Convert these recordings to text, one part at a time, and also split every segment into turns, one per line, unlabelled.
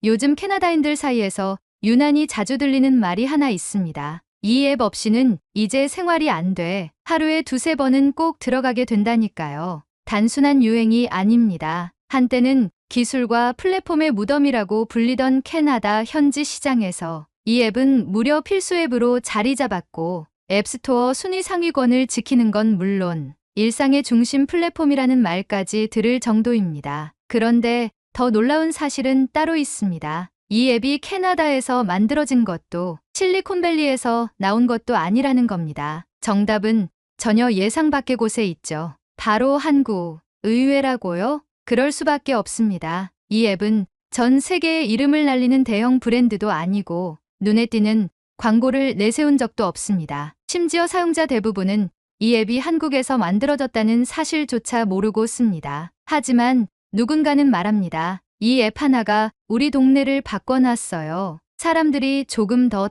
요즘 캐나다인들 사이에서 유난히 자주 들리는 말이 하나 있습니다. 이 앱 없이는 이제 생활이 안 돼. 하루에 두세 번은 꼭 들어가게 된다니까요. 단순한 유행이 아닙니다. 한때는 기술과 플랫폼의 무덤이라고 불리던 캐나다 현지 시장에서 이 앱은 무려 필수 앱으로 자리 잡았고 앱스토어 순위 상위권을 지키는 건 물론 일상의 중심 플랫폼이라는 말까지 들을 정도입니다. 그런데 더 놀라운 사실은 따로 있습니다. 이 앱이 캐나다에서 만들어진 것도 실리콘밸리에서 나온 것도 아니라는 겁니다. 정답은 전혀 예상 밖의 곳에 있죠. 바로 한국. 의외라고요? 그럴 수밖에 없습니다. 이 앱은 전 세계에 이름을 날리는 대형 브랜드도 아니고 눈에 띄는 광고를 내세운 적도 없습니다. 심지어 사용자 대부분은 이 앱이 한국에서 만들어졌다는 사실조차 모르고 씁니다. 하지만 누군가는 말합니다. 이 앱 하나가 우리 동네를 바꿔놨어요. 사람들이 조금 더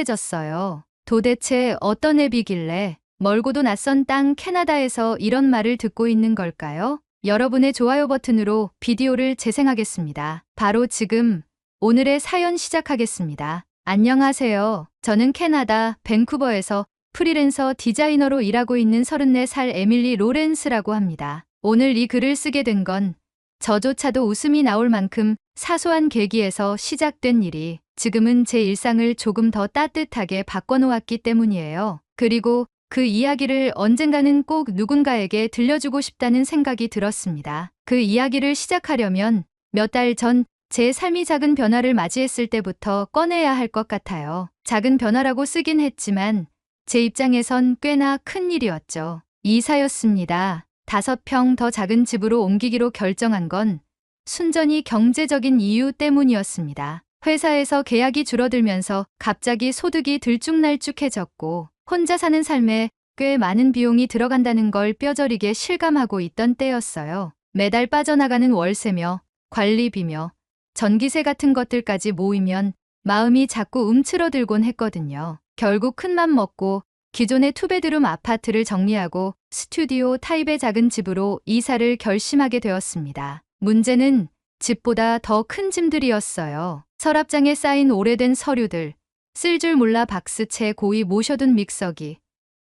따뜻해졌어요. 도대체 어떤 앱이길래 멀고도 낯선 땅 캐나다에서 이런 말을 듣고 있는 걸까요? 여러분의 좋아요 버튼으로 비디오를 재생하겠습니다. 바로 지금 오늘의 사연 시작하겠습니다. 안녕하세요. 저는 캐나다 밴쿠버에서 프리랜서 디자이너로 일하고 있는 34살 에밀리 로렌스라고 합니다. 오늘 이 글을 쓰게 된 건 저조차도 웃음이 나올 만큼 사소한 계기에서 시작된 일이 지금은 제 일상을 조금 더 따뜻하게 바꿔놓았기 때문이에요. 그리고 그 이야기를 언젠가는 꼭 누군가에게 들려주고 싶다는 생각이 들었습니다. 그 이야기를 시작하려면 몇 달 전 제 삶이 작은 변화를 맞이했을 때부터 꺼내야 할 것 같아요. 작은 변화라고 쓰긴 했지만 제 입장에선 꽤나 큰 일이었죠. 이사였습니다. 5평 더 작은 집으로 옮기기로 결정한 건 순전히 경제적인 이유 때문이었습니다. 회사에서 계약이 줄어들면서 갑자기 소득이 들쭉날쭉해졌고 혼자 사는 삶에 꽤 많은 비용이 들어간다는 걸 뼈저리게 실감하고 있던 때였어요. 매달 빠져나가는 월세며 관리비며 전기세 같은 것들까지 모이면 마음이 자꾸 움츠러들곤 했거든요. 결국 큰맘 먹고 기존의 투베드룸 아파트를 정리하고 스튜디오 타입의 작은 집으로 이사를 결심하게 되었습니다. 문제는 집보다 더 큰 짐들이었어요. 서랍장에 쌓인 오래된 서류들, 쓸 줄 몰라 박스채 고이 모셔둔 믹서기,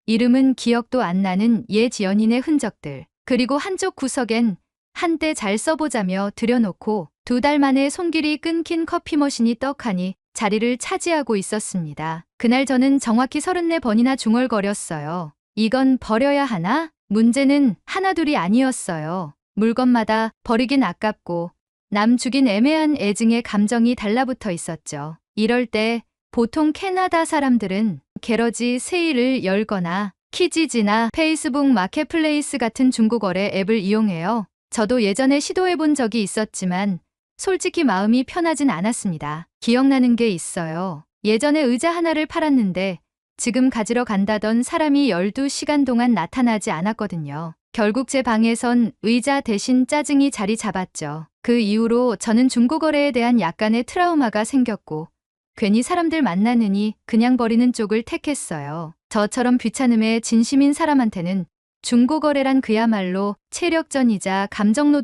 이름은 기억도 안 나는 옛 연인의 흔적들, 그리고 한쪽 구석엔 한때 잘 써보자며 들여놓고 2달 만에 손길이 끊긴 커피 머신이 떡하니 자리를 차지하고 있었습니다. 그날 저는 정확히 34번이나 중얼거렸어요. 이건 버려야 하나? 문제는 하나둘이 아니었어요. 물건마다 버리긴 아깝고 남 주긴 애매한 애증의 감정이 달라붙어 있었죠. 이럴 때 보통 캐나다 사람들은 게러지 세일을 열거나 키지지나 페이스북 마켓플레이스 같은 중고거래 앱을 이용해요. 저도 예전에 시도해본 적이 있었지만 솔직히 마음이 편하진 않았습니다. 기억나는 게 있어요. 예전에 의자 하나를 팔았는데 지금 가지러 간다던 사람이 12시간 동안 나타나지 않았거든요. 결국 제 방에선 의자 대신 짜증이 자리 잡았죠. 그 이후로 저는 중고거래에 대한 약간의 트라우마가 생겼고 괜히 사람들 만나느니 그냥 버리는 쪽을 택했어요. 저처럼 귀찮음에 진심인 사람한테는 중고거래란 그야말로 체력전이자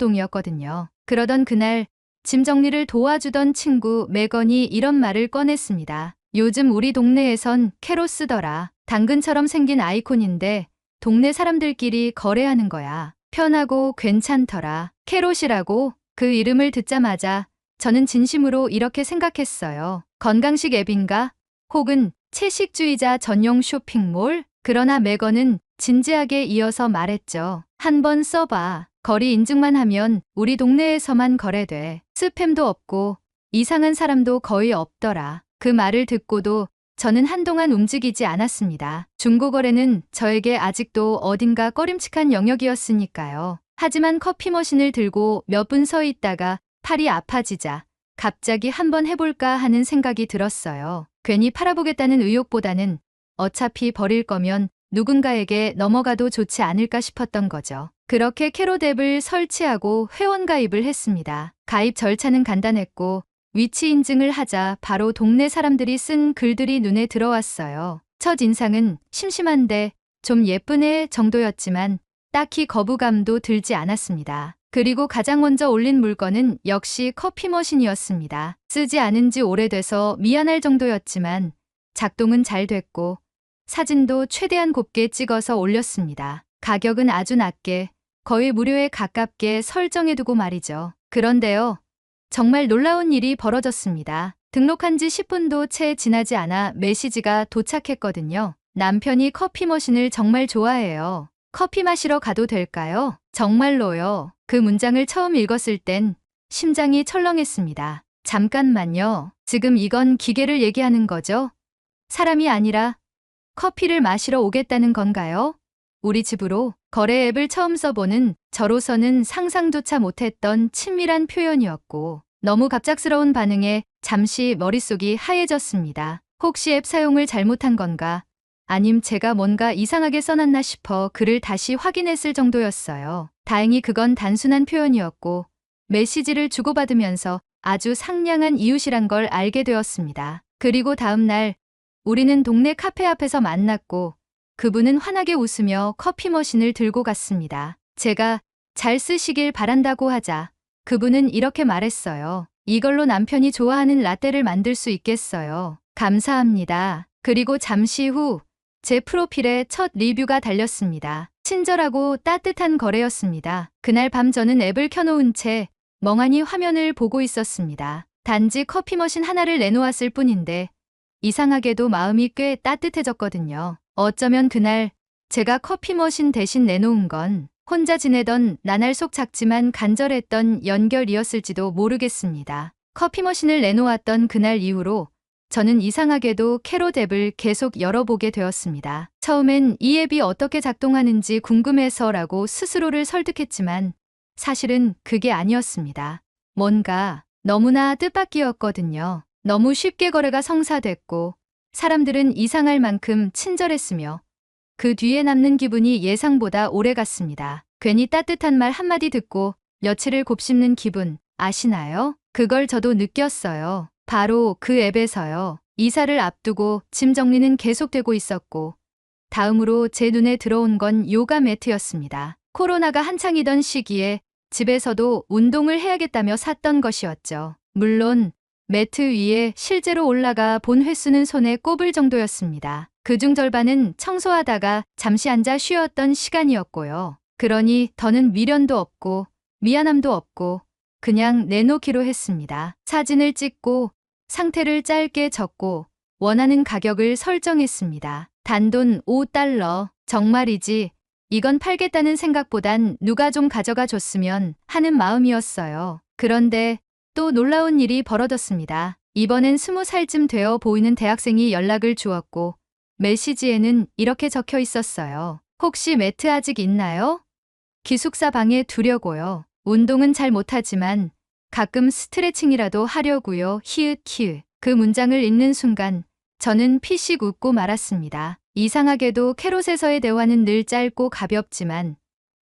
감정노동이었거든요. 그러던 그날 짐 정리를 도와주던 친구 메건이 이런 말을 꺼냈습니다. 요즘 우리 동네에선 캐로 쓰더라. 당근처럼 생긴 아이콘인데 동네 사람들끼리 거래하는 거야. 편하고 괜찮더라. 캐롯이라고 그 이름을 듣자마자 저는 진심으로 이렇게 생각했어요. 건강식 앱인가? 혹은 채식주의자 전용 쇼핑몰? 그러나 메건은 진지하게 이어서 말했죠. 한번 써봐. 거리 인증만 하면 우리 동네에서만 거래돼. 스팸도 없고 이상한 사람도 거의 없더라. 그 말을 듣고도 저는 한동안 움직이지 않았습니다. 중고거래는 저에게 아직도 어딘가 꺼림칙한 영역이었으니까요. 하지만 커피 머신을 들고 몇 분 서 있다가 팔이 아파지자 갑자기 한번 해볼까 하는 생각이 들었어요. 괜히 팔아보겠다는 의욕보다는 어차피 버릴 거면 누군가에게 넘어가도 좋지 않을까 싶었던 거죠. 그렇게 캐롯 앱을 설치하고 회원가입을 했습니다. 가입 절차는 간단했고 위치 인증을 하자 바로 동네 사람들이 쓴 글들이 눈에 들어왔어요. 첫 인상은 심심한데 좀 예쁜 애 정도였지만 딱히 거부감도 들지 않았습니다. 그리고 가장 먼저 올린 물건은 역시 커피 머신이었습니다. 쓰지 않은 지 오래돼서 미안할 정도였지만 작동은 잘 됐고 사진도 최대한 곱게 찍어서 올렸습니다. 가격은 아주 낮게 거의 무료에 가깝게 설정해두고 말이죠. 그런데요. 정말 놀라운 일이 벌어졌습니다. 등록한 지 10분도 채 지나지 않아 메시지가 도착했거든요. 남편이 커피 머신을 정말 좋아해요. 커피 마시러 가도 될까요? 정말로요. 그 문장을 처음 읽었을 땐 심장이 철렁했습니다. 잠깐만요. 지금 이건 기계를 얘기하는 거죠? 사람이 아니라 커피를 마시러 오겠다는 건가요? 우리 집으로 거래 앱을 처음 써보는 저로서는 상상조차 못했던 친밀한 표현이었고 너무 갑작스러운 반응에 잠시 머릿속이 하얘졌습니다. 혹시 앱 사용을 잘못한 건가? 아님 제가 뭔가 이상하게 써놨나 싶어 글을 다시 확인했을 정도였어요. 다행히 그건 단순한 표현이었고 메시지를 주고받으면서 아주 상냥한 이웃이란 걸 알게 되었습니다. 그리고 다음 날 우리는 동네 카페 앞에서 만났고 그분은 환하게 웃으며 커피 머신을 들고 갔습니다. 제가 잘 쓰시길 바란다고 하자 그분은 이렇게 말했어요. 이걸로 남편이 좋아하는 라떼를 만들 수 있겠어요. 감사합니다. 그리고 잠시 후 제 프로필에 첫 리뷰가 달렸습니다. 친절하고 따뜻한 거래였습니다. 그날 밤 저는 앱을 켜놓은 채 멍하니 화면을 보고 있었습니다. 단지 커피 머신 하나를 내놓았을 뿐인데 이상하게도 마음이 꽤 따뜻해졌거든요. 어쩌면 그날 제가 커피 머신 대신 내놓은 건 혼자 지내던 나날 속 작지만 간절했던 연결이었을지도 모르겠습니다. 커피 머신을 내놓았던 그날 이후로 저는 이상하게도 캐롯 앱을 계속 열어보게 되었습니다. 처음엔 이 앱이 어떻게 작동하는지 궁금해서라고 스스로를 설득했지만 사실은 그게 아니었습니다. 뭔가 너무나 뜻밖이었거든요. 너무 쉽게 거래가 성사됐고 사람들은 이상할 만큼 친절했으며 그 뒤에 남는 기분이 예상보다 오래 갔습니다. 괜히 따뜻한 말 한마디 듣고 며칠을 곱씹는 기분 아시나요? 그걸 저도 느꼈어요. 바로 그 앱에서요. 이사를 앞두고 짐 정리는 계속되고 있었고 다음으로 제 눈에 들어온 건 요가 매트였습니다. 코로나가 한창이던 시기에 집에서도 운동을 해야겠다며 샀던 것이었죠. 물론 매트 위에 실제로 올라가 본 횟수는 손에 꼽을 정도였습니다. 그중 절반은 청소하다가 잠시 앉아 쉬었던 시간이었고요. 그러니 더는 미련도 없고 미안함도 없고 그냥 내놓기로 했습니다. 사진을 찍고 상태를 짧게 적고 원하는 가격을 설정했습니다. 단돈 $5. 정말이지 이건 팔겠다는 생각보단 누가 좀 가져가 줬으면 하는 마음이었어요. 그런데 또 놀라운 일이 벌어졌습니다. 이번엔 20살쯤 되어 보이는 대학생이 연락을 주었고 메시지에는 이렇게 적혀 있었어요. 혹시 매트 아직 있나요? 기숙사 방에 두려고요. 운동은 잘 못하지만 가끔 스트레칭이라도 하려고요. 히읗. 그 문장을 읽는 순간 저는 피식 웃고 말았습니다. 이상하게도 캐롯에서의 대화는 늘 짧고 가볍지만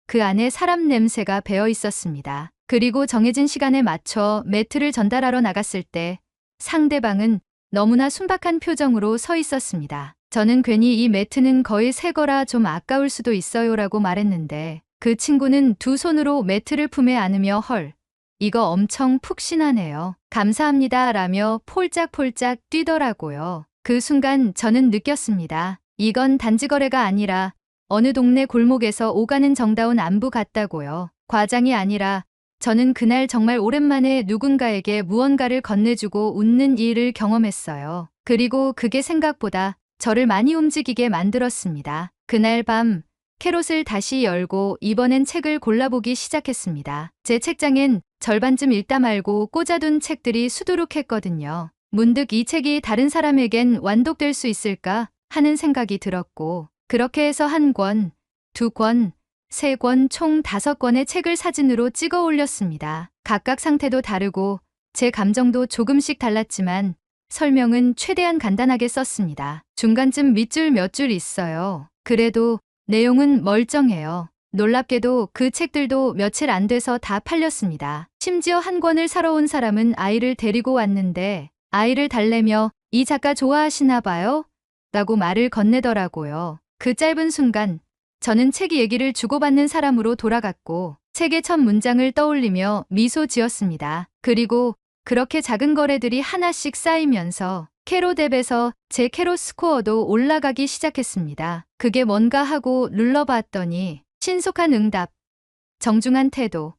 그 안에 사람 냄새가 배어 있었습니다. 그리고 정해진 시간에 맞춰 매트를 전달하러 나갔을 때 상대방은 너무나 순박한 표정으로 서 있었습니다. 저는 괜히 이 매트는 거의 새 거라 좀 아까울 수도 있어요라고 말했는데 그 친구는 두 손으로 매트를 품에 안으며 헐, 이거 엄청 푹신하네요. 감사합니다 라며 폴짝폴짝 뛰더라고요. 그 순간 저는 느꼈습니다. 이건 단지 거래가 아니라 어느 동네 골목에서 오가는 정다운 안부 같다고요. 과장이 아니라 저는 그날 정말 오랜만에 누군가에게 무언가를 건네주고 웃는 일을 경험했어요. 그리고 그게 생각보다 저를 많이 움직이게 만들었습니다. 그날 밤 캐롯을 다시 열고 이번엔 책을 골라보기 시작했습니다. 제 책장엔 절반쯤 읽다 말고 꽂아둔 책들이 수두룩했거든요. 문득 이 책이 다른 사람에겐 완독될 수 있을까 하는 생각이 들었고 그렇게 해서 한 권, 두 권, 세 권 총 5권의 책을 사진으로 찍어 올렸습니다. 각각 상태도 다르고 제 감정도 조금씩 달랐지만 설명은 최대한 간단하게 썼습니다. 중간쯤 밑줄 몇 줄 있어요. 그래도 내용은 멀쩡해요. 놀랍게도 그 책들도 며칠 안 돼서 다 팔렸습니다. 심지어 한 권을 사러 온 사람은 아이를 데리고 왔는데 아이를 달래며 이 작가 좋아하시나 봐요? 라고 말을 건네더라고요. 그 짧은 순간 저는 책 얘기를 주고받는 사람으로 돌아갔고 세계 첫 문장을 떠올리며 미소 지었습니다. 그리고 그렇게 작은 거래들이 하나씩 쌓이면서 캐롯 앱에서 제 캐롯 스코어도 올라가기 시작했습니다. 그게 뭔가 하고 눌러봤더니 신속한 응답, 정중한 태도,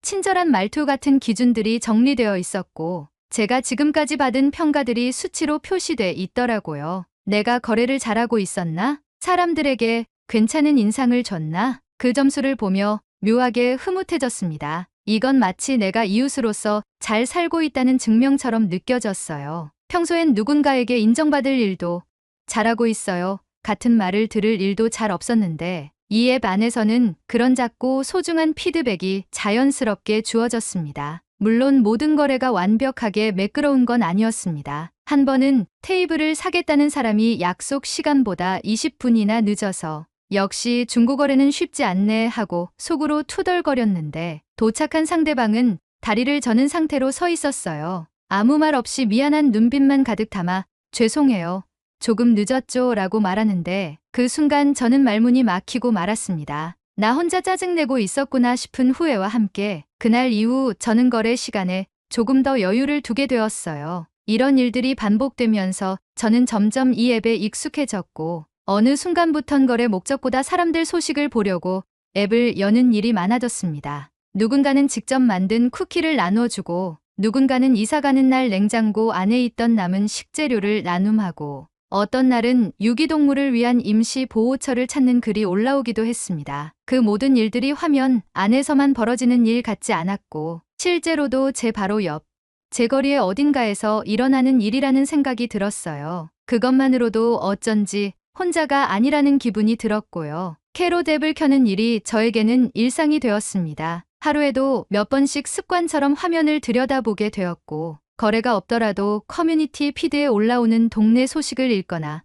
친절한 말투 같은 기준들이 정리되어 있었고 제가 지금까지 받은 평가들이 수치로 표시돼 있더라고요. 내가 거래를 잘하고 있었나? 사람들에게 괜찮은 인상을 줬나? 그 점수를 보며 묘하게 흐뭇해졌습니다. 이건 마치 내가 이웃으로서 잘 살고 있다는 증명처럼 느껴졌어요. 평소엔 누군가에게 인정받을 일도 잘하고 있어요 같은 말을 들을 일도 잘 없었는데 이 앱 안에서는 그런 작고 소중한 피드백이 자연스럽게 주어졌습니다. 물론 모든 거래가 완벽하게 매끄러운 건 아니었습니다. 한 번은 테이블을 사겠다는 사람이 약속 시간보다 20분이나 늦어서 역시 중고거래는 쉽지 않네 하고 속으로 투덜거렸는데 도착한 상대방은 다리를 저는 상태로 서 있었어요. 아무 말 없이 미안한 눈빛만 가득 담아 죄송해요. 조금 늦었죠 라고 말하는데 그 순간 저는 말문이 막히고 말았습니다. 나 혼자 짜증내고 있었구나 싶은 후회와 함께 그날 이후 저는 거래 시간에 조금 더 여유를 두게 되었어요. 이런 일들이 반복되면서 저는 점점 이 앱에 익숙해졌고 어느 순간부턴 거래 목적보다 사람들 소식을 보려고 앱을 여는 일이 많아졌습니다. 누군가는 직접 만든 쿠키를 나눠주고 누군가는 이사 가는 날 냉장고 안에 있던 남은 식재료를 나눔하고 어떤 날은 유기동물을 위한 임시 보호처를 찾는 글이 올라오기도 했습니다. 그 모든 일들이 화면 안에서만 벌어지는 일 같지 않았고 실제로도 제 바로 옆, 제 거리의 어딘가에서 일어나는 일이라는 생각이 들었어요. 그것만으로도 어쩐지 혼자가 아니라는 기분이 들었고요. 캐롯 앱을 켜는 일이 저에게는 일상이 되었습니다. 하루에도 몇 번씩 습관처럼 화면을 들여다보게 되었고 거래가 없더라도 커뮤니티 피드에 올라오는 동네 소식을 읽거나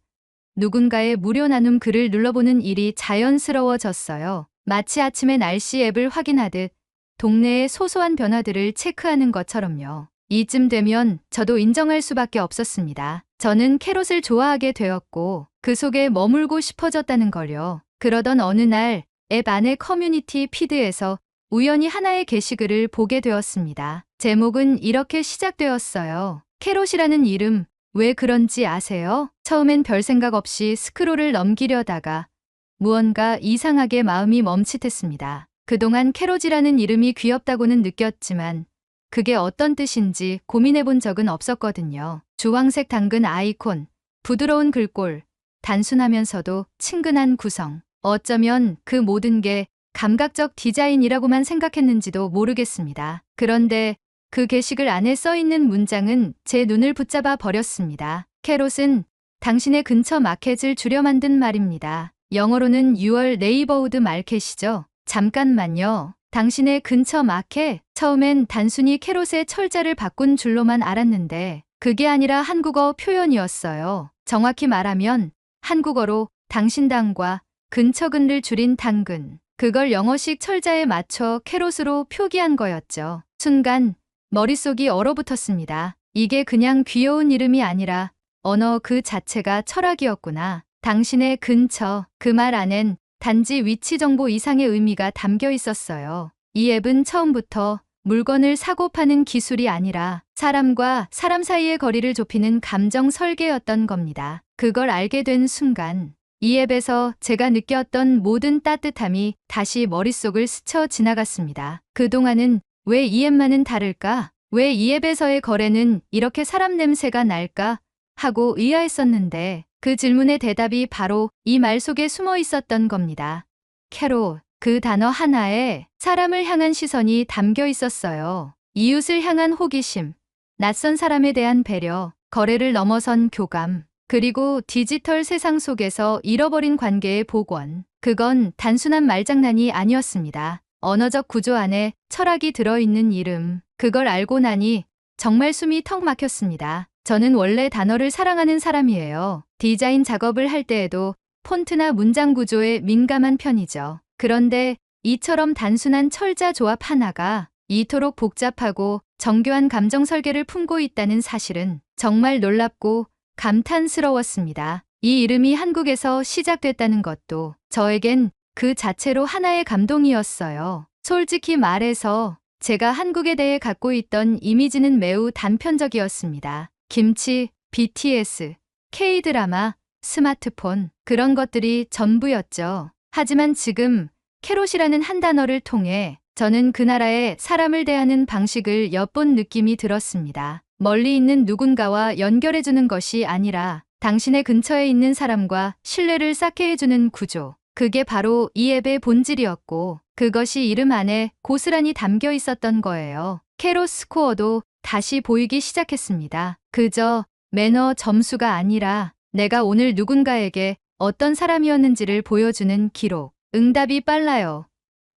누군가의 무료 나눔 글을 눌러보는 일이 자연스러워졌어요. 마치 아침에 날씨 앱을 확인하듯 동네의 소소한 변화들을 체크하는 것처럼요. 이쯤 되면 저도 인정할 수밖에 없었습니다. 저는 캐롯을 좋아하게 되었고 그 속에 머물고 싶어졌다는 걸요. 그러던 어느 날 앱 안의 커뮤니티 피드에서 우연히 하나의 게시글을 보게 되었습니다. 제목은 이렇게 시작되었어요. 캐롯이라는 이름 왜 그런지 아세요? 처음엔 별 생각 없이 스크롤을 넘기려다가 무언가 이상하게 마음이 멈칫했습니다. 그동안 캐롯이라는 이름이 귀엽다고는 느꼈지만 그게 어떤 뜻인지 고민해 본 적은 없었거든요. 주황색 당근 아이콘, 부드러운 글꼴, 단순하면서도 친근한 구성. 어쩌면 그 모든 게 감각적 디자인이라고만 생각했는지도 모르겠습니다. 그런데 그 게시글 안에 써있는 문장은 제 눈을 붙잡아 버렸습니다. 캐롯은 당신의 근처 마켓을 줄여 만든 말입니다. 영어로는 Your neighborhood market이죠. 잠깐만요. 당신의 근처 마켓? 처음엔 단순히 캐롯의 철자를 바꾼 줄로만 알았는데 그게 아니라 한국어 표현이었어요. 정확히 말하면 한국어로 당신당과 근처근을 줄인 당근. 그걸 영어식 철자에 맞춰 캐롯으로 표기한 거였죠. 순간 머릿속이 얼어붙었습니다. 이게 그냥 귀여운 이름이 아니라 언어 그 자체가 철학이었구나. 당신의 근처, 그 말 안엔 단지 위치 정보 이상의 의미가 담겨 있었어요. 이 앱은 처음부터 물건을 사고 파는 기술이 아니라 사람과 사람 사이의 거리를 좁히는 감정 설계였던 겁니다. 그걸 알게 된 순간 이 앱에서 제가 느꼈던 모든 따뜻함이 다시 머릿속을 스쳐 지나갔습니다. 그동안은 왜 이 앱만은 다를까? 왜 이 앱에서의 거래는 이렇게 사람 냄새가 날까? 하고 의아했었는데 그 질문의 대답이 바로 이 말 속에 숨어 있었던 겁니다. 캐롯, 그 단어 하나에 사람을 향한 시선이 담겨 있었어요. 이웃을 향한 호기심, 낯선 사람에 대한 배려, 거래를 넘어선 교감, 그리고 디지털 세상 속에서 잃어버린 관계의 복원. 그건 단순한 말장난이 아니었습니다. 언어적 구조 안에 철학이 들어있는 이름. 그걸 알고 나니 정말 숨이 턱 막혔습니다. 저는 원래 단어를 사랑하는 사람이에요. 디자인 작업을 할 때에도 폰트나 문장 구조에 민감한 편이죠. 그런데 이처럼 단순한 철자 조합 하나가 이토록 복잡하고 정교한 감정 설계를 품고 있다는 사실은 정말 놀랍고 감탄스러웠습니다. 이 이름이 한국에서 시작됐다는 것도 저에겐 그 자체로 하나의 감동이었어요. 솔직히 말해서 제가 한국에 대해 갖고 있던 이미지는 매우 단편적이었습니다. 김치, BTS, K-드라마, 스마트폰, 그런 것들이 전부였죠. 하지만 지금 캐롯이라는 한 단어를 통해 저는 그 나라의 사람을 대하는 방식을 엿본 느낌이 들었습니다. 멀리 있는 누군가와 연결해주는 것이 아니라 당신의 근처에 있는 사람과 신뢰를 쌓게 해주는 구조. 그게 바로 이 앱의 본질이었고 그것이 이름 안에 고스란히 담겨 있었던 거예요. 캐롯 스코어도 다시 보이기 시작했습니다. 그저 매너 점수가 아니라 내가 오늘 누군가에게 어떤 사람이었는지를 보여주는 기록. 응답이 빨라요.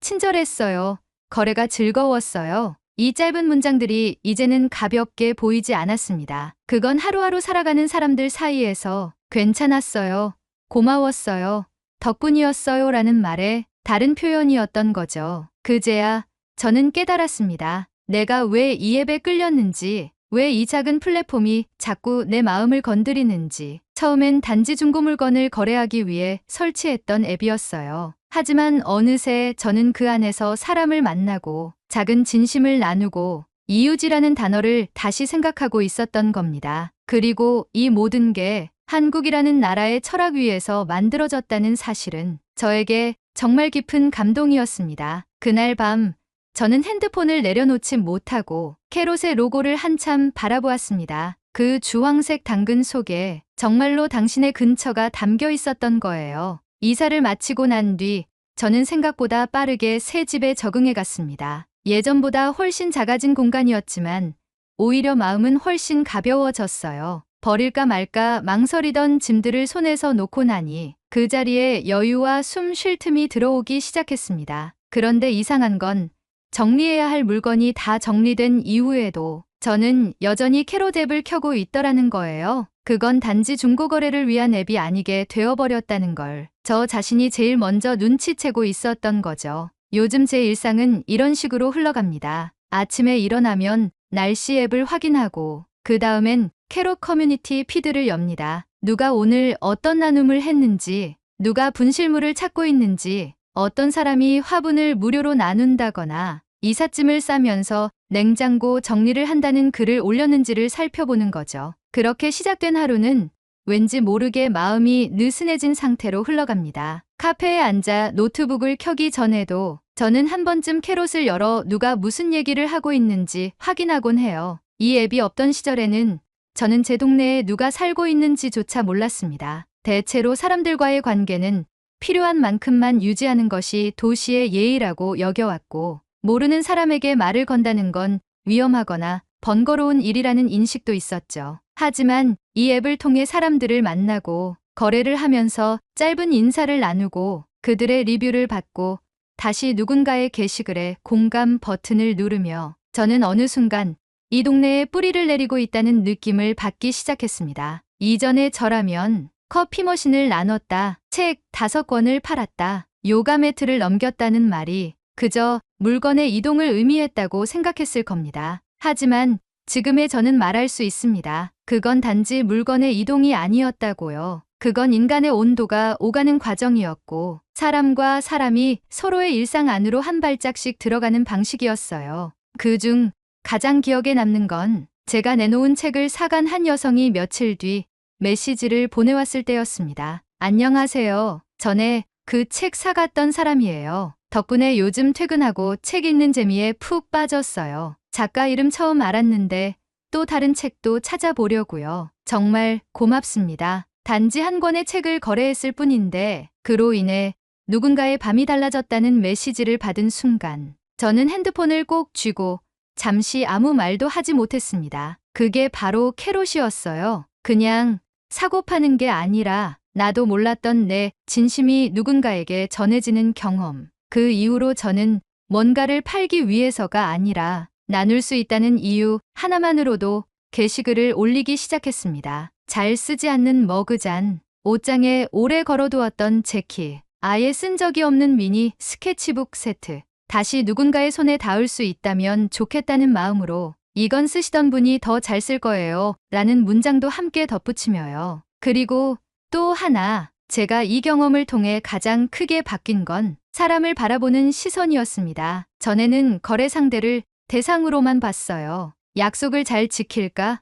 친절했어요. 거래가 즐거웠어요. 이 짧은 문장들이 이제는 가볍게 보이지 않았습니다. 그건 하루하루 살아가는 사람들 사이에서 괜찮았어요. 고마웠어요. 덕분이었어요 라는 말의 다른 표현이었던 거죠. 그제야 저는 깨달았습니다. 내가 왜 이 앱에 끌렸는지, 왜 이 작은 플랫폼이 자꾸 내 마음을 건드리는지. 처음엔 단지 중고 물건을 거래하기 위해 설치했던 앱이었어요. 하지만 어느새 저는 그 안에서 사람을 만나고 작은 진심을 나누고 이유지라는 단어를 다시 생각하고 있었던 겁니다. 그리고 이 모든 게 한국이라는 나라의 철학 위에서 만들어졌다는 사실은 저에게 정말 깊은 감동이었습니다. 그날 밤 저는 핸드폰을 내려놓지 못하고 캐롯의 로고를 한참 바라보았습니다. 그 주황색 당근 속에 정말로 당신의 근처가 담겨 있었던 거예요. 이사를 마치고 난 뒤 저는 생각보다 빠르게 새 집에 적응해 갔습니다. 예전보다 훨씬 작아진 공간이었지만 오히려 마음은 훨씬 가벼워졌어요. 버릴까 말까 망설이던 짐들을 손에서 놓고 나니 그 자리에 여유와 숨 쉴 틈이 들어오기 시작했습니다. 그런데 이상한 건 정리해야 할 물건이 다 정리된 이후에도 저는 여전히 캐롯 앱을 켜고 있더라는 거예요. 그건 단지 중고거래를 위한 앱이 아니게 되어버렸다는 걸 저 자신이 제일 먼저 눈치채고 있었던 거죠. 요즘 제 일상은 이런 식으로 흘러갑니다. 아침에 일어나면 날씨 앱을 확인하고 그 다음엔 캐롯 커뮤니티 피드를 엽니다. 누가 오늘 어떤 나눔을 했는지, 누가 분실물을 찾고 있는지, 어떤 사람이 화분을 무료로 나눈다거나 이삿짐을 싸면서 냉장고 정리를 한다는 글을 올렸는지를 살펴보는 거죠. 그렇게 시작된 하루는 왠지 모르게 마음이 느슨해진 상태로 흘러갑니다. 카페에 앉아 노트북을 켜기 전에도 저는 한 번쯤 캐롯을 열어 누가 무슨 얘기를 하고 있는지 확인하곤 해요. 이 앱이 없던 시절에는 저는 제 동네에 누가 살고 있는지조차 몰랐습니다. 대체로 사람들과의 관계는 필요한 만큼만 유지하는 것이 도시의 예의라고 여겨왔고 모르는 사람에게 말을 건다는 건 위험하거나 번거로운 일이라는 인식도 있었죠. 하지만 이 앱을 통해 사람들을 만나고 거래를 하면서 짧은 인사를 나누고 그들의 리뷰를 받고 다시 누군가의 게시글에 공감 버튼을 누르며 저는 어느 순간 이 동네에 뿌리를 내리고 있다는 느낌을 받기 시작했습니다. 이전에 저라면 커피 머신을 나눴다, 책 5권을 팔았다, 요가 매트를 넘겼다는 말이 그저 물건의 이동을 의미했다고 생각했을 겁니다. 하지만 지금의 저는 말할 수 있습니다. 그건 단지 물건의 이동이 아니었다고요. 그건 인간의 온도가 오가는 과정이었고 사람과 사람이 서로의 일상 안으로 한 발짝씩 들어가는 방식이었어요. 그중 가장 기억에 남는 건 제가 내놓은 책을 사간 한 여성이 며칠 뒤 메시지를 보내왔을 때였습니다. 안녕하세요. 전에 그 책 사갔던 사람이에요. 덕분에 요즘 퇴근하고 책 읽는 재미에 푹 빠졌어요. 작가 이름 처음 알았는데 또 다른 책도 찾아보려고요. 정말 고맙습니다. 단지 한 권의 책을 거래했을 뿐인데 그로 인해 누군가의 밤이 달라졌다는 메시지를 받은 순간 저는 핸드폰을 꼭 쥐고 잠시 아무 말도 하지 못했습니다. 그게 바로 캐롯이었어요. 그냥 사고 파는 게 아니라 나도 몰랐던 내 진심이 누군가에게 전해지는 경험. 그 이후로 저는 뭔가를 팔기 위해서가 아니라 나눌 수 있다는 이유 하나만으로도 게시글을 올리기 시작했습니다. 잘 쓰지 않는 머그잔, 옷장에 오래 걸어두었던 재킷, 아예 쓴 적이 없는 미니 스케치북 세트. 다시 누군가의 손에 닿을 수 있다면 좋겠다는 마음으로 이건 쓰시던 분이 더 잘 쓸 거예요 라는 문장도 함께 덧붙이며요. 그리고 또 하나, 제가 이 경험을 통해 가장 크게 바뀐 건 사람을 바라보는 시선이었습니다. 전에는 거래 상대를 대상으로만 봤어요. 약속을 잘 지킬까?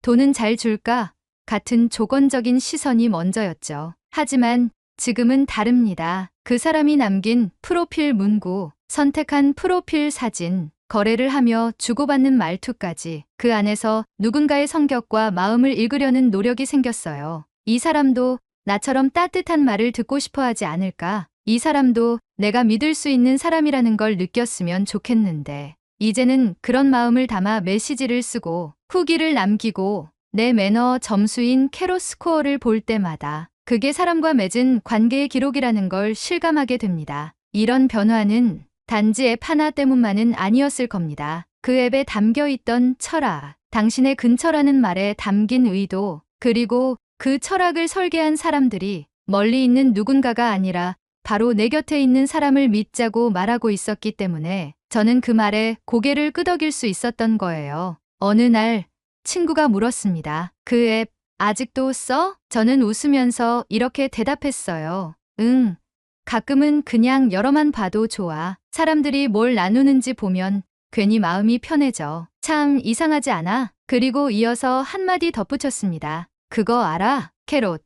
돈은 잘 줄까? 같은 조건적인 시선이 먼저였죠. 하지만 지금은 다릅니다. 그 사람이 남긴 프로필 문구, 선택한 프로필 사진, 거래를 하며 주고받는 말투까지 그 안에서 누군가의 성격과 마음을 읽으려는 노력이 생겼어요. 이 사람도 나처럼 따뜻한 말을 듣고 싶어 하지 않을까? 이 사람도 내가 믿을 수 있는 사람이라는 걸 느꼈으면 좋겠는데, 이제는 그런 마음을 담아 메시지를 쓰고 후기를 남기고 내 매너 점수인 캐롯 스코어를 볼 때마다 그게 사람과 맺은 관계의 기록이라는 걸 실감하게 됩니다. 이런 변화는 단지 앱 하나 때문만은 아니었을 겁니다. 그 앱에 담겨 있던 철학, 당신의 근처라는 말에 담긴 의도, 그리고 그 철학을 설계한 사람들이 멀리 있는 누군가가 아니라 바로 내 곁에 있는 사람을 믿자고 말하고 있었기 때문에 저는 그 말에 고개를 끄덕일 수 있었던 거예요. 어느 날 친구가 물었습니다. 그 앱 아직도 써? 저는 웃으면서 이렇게 대답했어요. 응. 가끔은 그냥 열어만 봐도 좋아. 사람들이 뭘 나누는지 보면 괜히 마음이 편해져. 참 이상하지 않아? 그리고 이어서 한마디 덧붙였습니다. 그거 알아? 캐롯.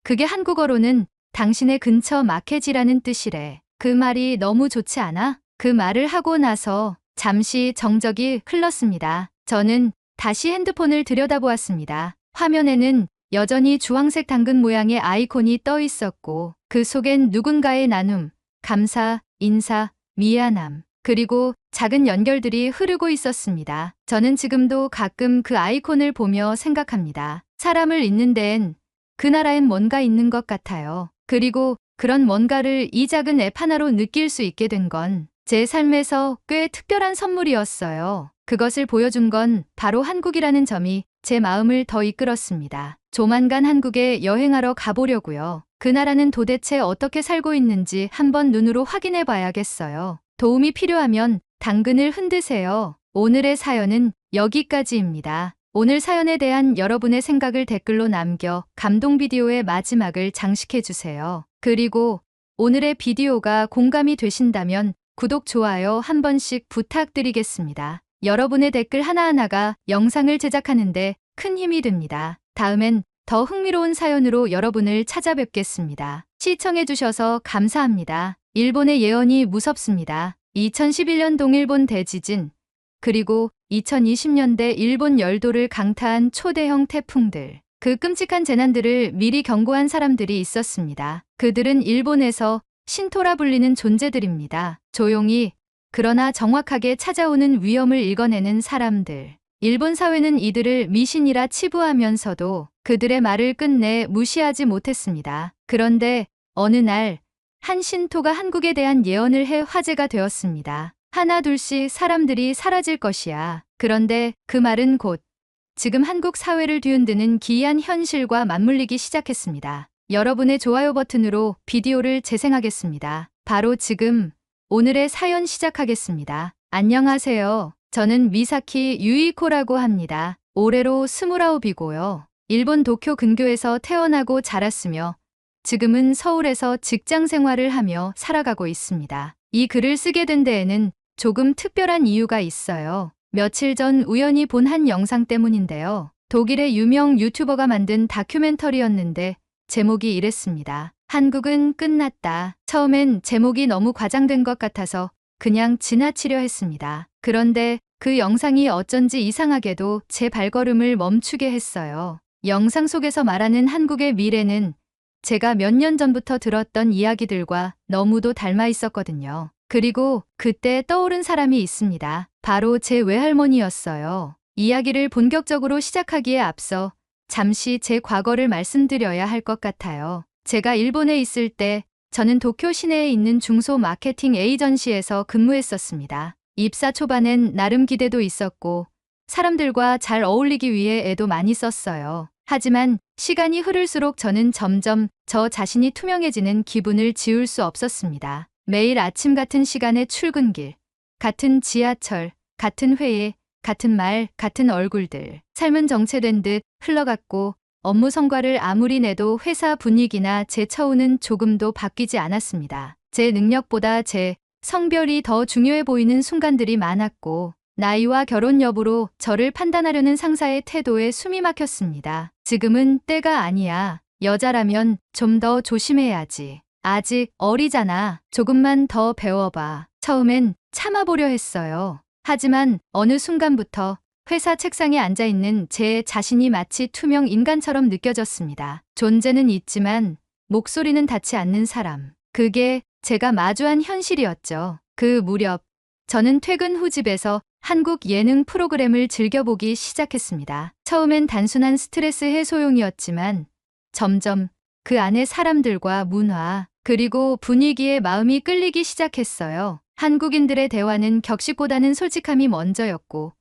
그게 한국어로는 당신의 근처 마켓이라는 뜻이래. 그 말이 너무 좋지 않아? 그 말을 하고 나서 잠시 정적이 흘렀습니다. 저는 다시 핸드폰을 들여다보았습니다. 화면에는 여전히 주황색 당근 모양의 아이콘이 떠 있었고 그 속엔 누군가의 나눔, 감사, 인사, 미안함, 그리고 작은 연결들이 흐르고 있었습니다. 저는 지금도 가끔 그 아이콘을 보며 생각합니다. 사람을 잇는 데엔 그 나라엔 뭔가 있는 것 같아요. 그리고 그런 뭔가를 이 작은 앱 하나로 느낄 수 있게 된 건 제 삶에서 꽤 특별한 선물이었어요. 그것을 보여준 건 바로 한국이라는 점이 제 마음을 더 이끌었습니다. 조만간 한국에 여행하러 가보려고요. 그 나라는 도대체 어떻게 살고 있는지 한번 눈으로 확인해 봐야겠어요. 도움이 필요하면 당근을 흔드세요. 오늘의 사연은 여기까지입니다. 오늘 사연에 대한 여러분의 생각을 댓글로 남겨 감동 비디오의 마지막을 장식해 주세요. 그리고 오늘의 비디오가 공감이 되신다면 구독, 좋아요 한 번씩 부탁드리겠습니다. 여러분의 댓글 하나하나가 영상을 제작하는데 큰 힘이 됩니다. 다음엔 더 흥미로운 사연으로 여러분을 찾아뵙겠습니다. 시청해주셔서 감사합니다. 일본의 예언이 무섭습니다. 2011년 동일본 대지진, 그리고 2020년대 일본 열도를 강타한 초대형 태풍들, 그 끔찍한 재난들을 미리 경고한 사람들이 있었습니다. 그들은 일본에서 신토라 불리는 존재들입니다. 조용히 그러나 정확하게 찾아오는 위험을 읽어내는 사람들. 일본 사회는 이들을 미신이라 치부하면서도 그들의 말을 끝내 무시하지 못했습니다. 그런데 어느 날 한 신토가 한국에 대한 예언을 해 화제가 되었습니다. 하나 둘씩 사람들이 사라질 것이야. 그런데 그 말은 곧 지금 한국 사회를 뒤흔드는 기이한 현실과 맞물리기 시작했습니다. 여러분의 좋아요 버튼으로 비디오를 재생하겠습니다. 바로 지금 오늘의 사연 시작하겠습니다. 안녕하세요. 저는 미사키 유이코라고 합니다. 올해로 29이고요. 일본 도쿄 근교에서 태어나고 자랐으며 지금은 서울에서 직장 생활을 하며 살아가고 있습니다. 이 글을 쓰게 된 데에는 조금 특별한 이유가 있어요. 며칠 전 우연히 본 한 영상 때문인데요. 독일의 유명 유튜버가 만든 다큐멘터리였는데 제목이 이랬습니다. 한국은 끝났다. 처음엔 제목이 너무 과장된 것 같아서 그냥 지나치려 했습니다. 그런데 그 영상이 어쩐지 이상하게도 제 발걸음을 멈추게 했어요. 영상 속에서 말하는 한국의 미래는 제가 몇 년 전부터 들었던 이야기들과 너무도 닮아 있었거든요. 그리고 그때 떠오른 사람이 있습니다. 바로 제 외할머니였어요. 이야기를 본격적으로 시작하기에 앞서 잠시 제 과거를 말씀드려야 할 것 같아요. 제가 일본에 있을 때 저는 도쿄 시내에 있는 중소 마케팅 에이전시에서 근무했었습니다. 입사 초반엔 나름 기대도 있었고 사람들과 잘 어울리기 위해 애도 많이 썼어요. 하지만 시간이 흐를수록 저는 점점 저 자신이 투명해지는 기분을 지울 수 없었습니다. 매일 아침 같은 시간에 출근길, 같은 지하철, 같은 회의, 같은 말, 같은 얼굴들. 삶은 정체된 듯 흘러갔고 업무 성과를 아무리 내도 회사 분위기나 제 처우는 조금도 바뀌지 않았습니다. 제 능력보다 제 성별이 더 중요해 보이는 순간들이 많았고, 나이와 결혼 여부로 저를 판단하려는 상사의 태도에 숨이 막혔습니다. 지금은 때가 아니야. 여자라면 좀 더 조심해야지. 아직 어리잖아. 조금만 더 배워봐. 처음엔 참아보려 했어요. 하지만 어느 순간부터 회사 책상에 앉아있는 제 자신이 마치 투명 인간처럼 느껴졌습니다. 존재는 있지만 목소리는 닿지 않는 사람. 그게 제가 마주한 현실이었죠. 그 무렵 저는 퇴근 후 집에서 한국 예능 프로그램을 즐겨보기 시작했습니다. 처음엔 단순한 스트레스 해소용이었지만 점점 그 안에 사람들과 문화, 그리고 분위기에 마음이 끌리기 시작했어요. 한국인들의 대화는 격식보다는 솔직함이 먼저였고,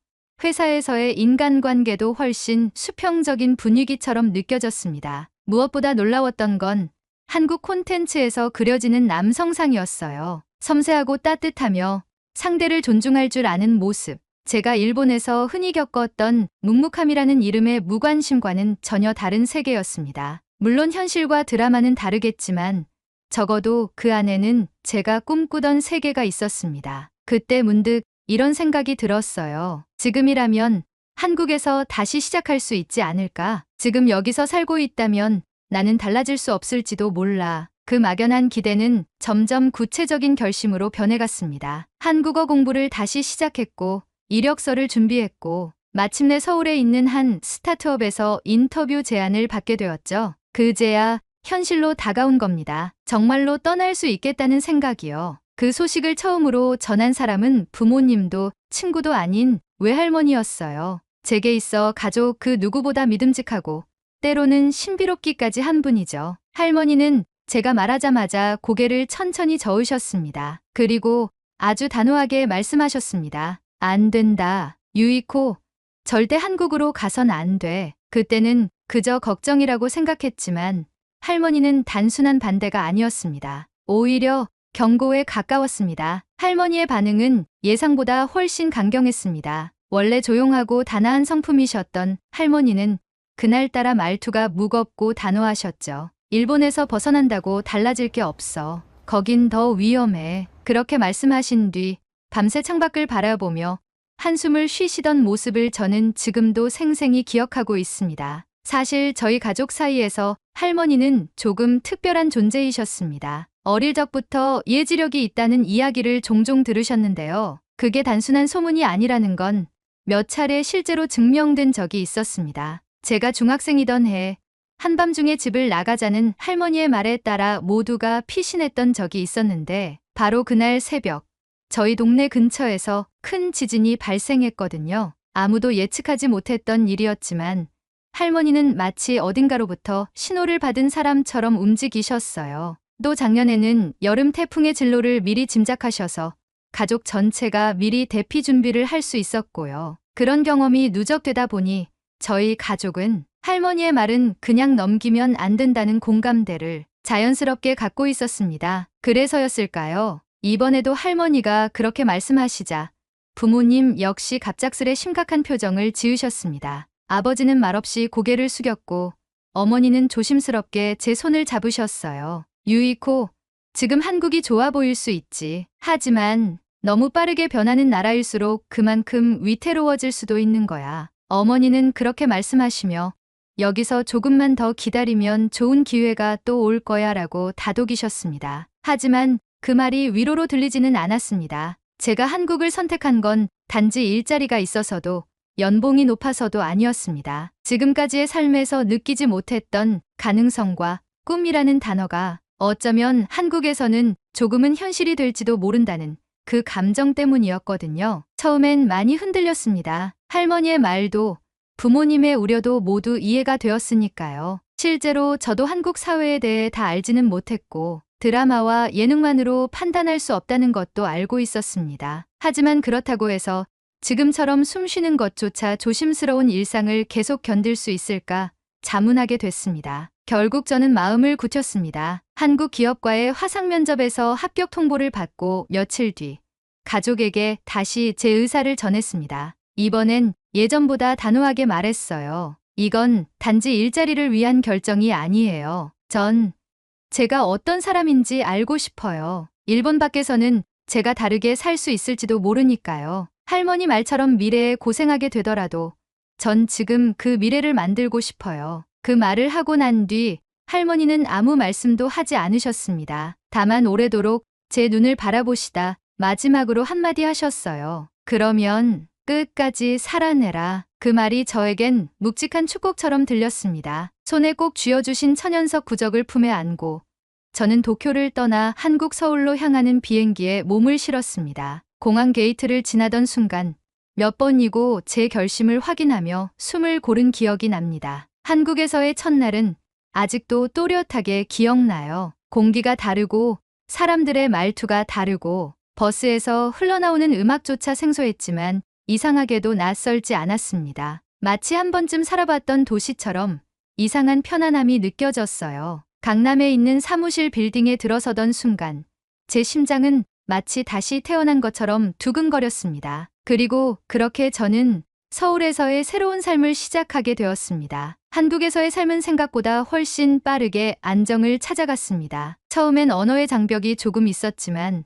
회사에서의 인간관계도 훨씬 수평적인 분위기처럼 느껴졌습니다. 무엇보다 놀라웠던 건 한국 콘텐츠에서 그려지는 남성상이었어요. 섬세하고 따뜻하며 상대를 존중할 줄 아는 모습. 제가 일본에서 흔히 겪었던 묵묵함이라는 이름의 무관심과는 전혀 다른 세계였습니다. 물론 현실과 드라마는 다르겠지만 적어도 그 안에는 제가 꿈꾸던 세계가 있었습니다. 그때 문득 이런 생각이 들었어요. 지금이라면 한국에서 다시 시작할 수 있지 않을까? 지금 여기서 살고 있다면 나는 달라질 수 없을지도 몰라. 그 막연한 기대는 점점 구체적인 결심으로 변해갔습니다. 한국어 공부를 다시 시작했고, 이력서를 준비했고, 마침내 서울에 있는 한 스타트업에서 인터뷰 제안을 받게 되었죠. 그제야 현실로 다가온 겁니다. 정말로 떠날 수 있겠다는 생각이요. 그 소식을 처음으로 전한 사람은 부모님도 친구도 아닌 외할머니였어요. 제게 있어 가족 그 누구보다 믿음직하고 때로는 신비롭기까지 한 분이죠. 할머니는 제가 말하자마자 고개를 천천히 저으셨습니다. 그리고 아주 단호하게 말씀하셨습니다. 안 된다. 유이코, 절대 한국으로 가선 안 돼. 그때는 그저 걱정이라고 생각했지만 할머니는 단순한 반대가 아니었습니다. 오히려 경고에 가까웠습니다. 할머니의 반응은 예상보다 훨씬 강경했습니다. 원래 조용하고 단아한 성품이셨던 할머니는 그날따라 말투가 무겁고 단호하셨죠. 일본에서 벗어난다고 달라질 게 없어. 거긴 더 위험해. 그렇게 말씀하신 뒤 밤새 창밖을 바라보며 한숨을 쉬시던 모습을 저는 지금도 생생히 기억하고 있습니다. 사실 저희 가족 사이에서 할머니는 조금 특별한 존재이셨습니다. 어릴 적부터 예지력이 있다는 이야기를 종종 들으셨는데요. 그게 단순한 소문이 아니라는 건 몇 차례 실제로 증명된 적이 있었습니다. 제가 중학생이던 해 한밤중에 집을 나가자는 할머니의 말에 따라 모두가 피신했던 적이 있었는데 바로 그날 새벽 저희 동네 근처에서 큰 지진이 발생했거든요. 아무도 예측하지 못했던 일이었지만 할머니는 마치 어딘가로부터 신호를 받은 사람처럼 움직이셨어요. 또 작년에는 여름 태풍의 진로를 미리 짐작하셔서 가족 전체가 미리 대피 준비를 할 수 있었고요. 그런 경험이 누적되다 보니 저희 가족은 할머니의 말은 그냥 넘기면 안 된다는 공감대를 자연스럽게 갖고 있었습니다. 그래서였을까요? 이번에도 할머니가 그렇게 말씀하시자 부모님 역시 갑작스레 심각한 표정을 지으셨습니다. 아버지는 말없이 고개를 숙였고 어머니는 조심스럽게 제 손을 잡으셨어요. 유이코, 지금 한국이 좋아 보일 수 있지. 하지만 너무 빠르게 변하는 나라일수록 그만큼 위태로워질 수도 있는 거야. 어머니는 그렇게 말씀하시며 여기서 조금만 더 기다리면 좋은 기회가 또 올 거야 라고 다독이셨습니다. 하지만 그 말이 위로로 들리지는 않았습니다. 제가 한국을 선택한 건 단지 일자리가 있어서도 연봉이 높아서도 아니었습니다. 지금까지의 삶에서 느끼지 못했던 가능성과 꿈이라는 단어가 어쩌면 한국에서는 조금은 현실이 될지도 모른다는 그 감정 때문이었거든요. 처음엔 많이 흔들렸습니다. 할머니의 말도 부모님의 우려도 모두 이해가 되었으니까요. 실제로 저도 한국 사회에 대해 다 알지는 못했고 드라마와 예능만으로 판단할 수 없다는 것도 알고 있었습니다. 하지만 그렇다고 해서 지금처럼 숨 쉬는 것조차 조심스러운 일상을 계속 견딜 수 있을까 자문하게 됐습니다. 결국 저는 마음을 굳혔습니다. 한국 기업과의 화상 면접에서 합격 통보를 받고 며칠 뒤 가족에게 다시 제 의사를 전했습니다. 이번엔 예전보다 단호하게 말했어요. 이건 단지 일자리를 위한 결정이 아니에요. 제가 어떤 사람인지 알고 싶어요. 일본 밖에서는 제가 다르게 살 수 있을지도 모르니까요. 할머니 말처럼 미래에 고생하게 되더라도 전 지금 그 미래를 만들고 싶어요. 그 말을 하고 난 뒤 할머니는 아무 말씀도 하지 않으셨습니다. 다만 오래도록 제 눈을 바라보시다 마지막으로 한마디 하셨어요. 그러면 끝까지 살아내라. 그 말이 저에겐 묵직한 축복처럼 들렸습니다. 손에 꼭 쥐어주신 천연석 구적을 품에 안고 저는 도쿄를 떠나 한국 서울로 향하는 비행기에 몸을 실었습니다. 공항 게이트를 지나던 순간 몇 번이고 제 결심을 확인하며 숨을 고른 기억이 납니다. 한국에서의 첫날은 아직도 또렷하게 기억나요. 공기가 다르고 사람들의 말투가 다르고 버스에서 흘러나오는 음악조차 생소했지만 이상하게도 낯설지 않았습니다. 마치 한 번쯤 살아봤던 도시처럼 이상한 편안함이 느껴졌어요. 강남에 있는 사무실 빌딩에 들어서던 순간 제 심장은 마치 다시 태어난 것처럼 두근거렸습니다. 그리고 그렇게 저는 서울에서의 새로운 삶을 시작하게 되었습니다. 한국에서의 삶은 생각보다 훨씬 빠르게 안정을 찾아갔습니다. 처음엔 언어의 장벽이 조금 있었지만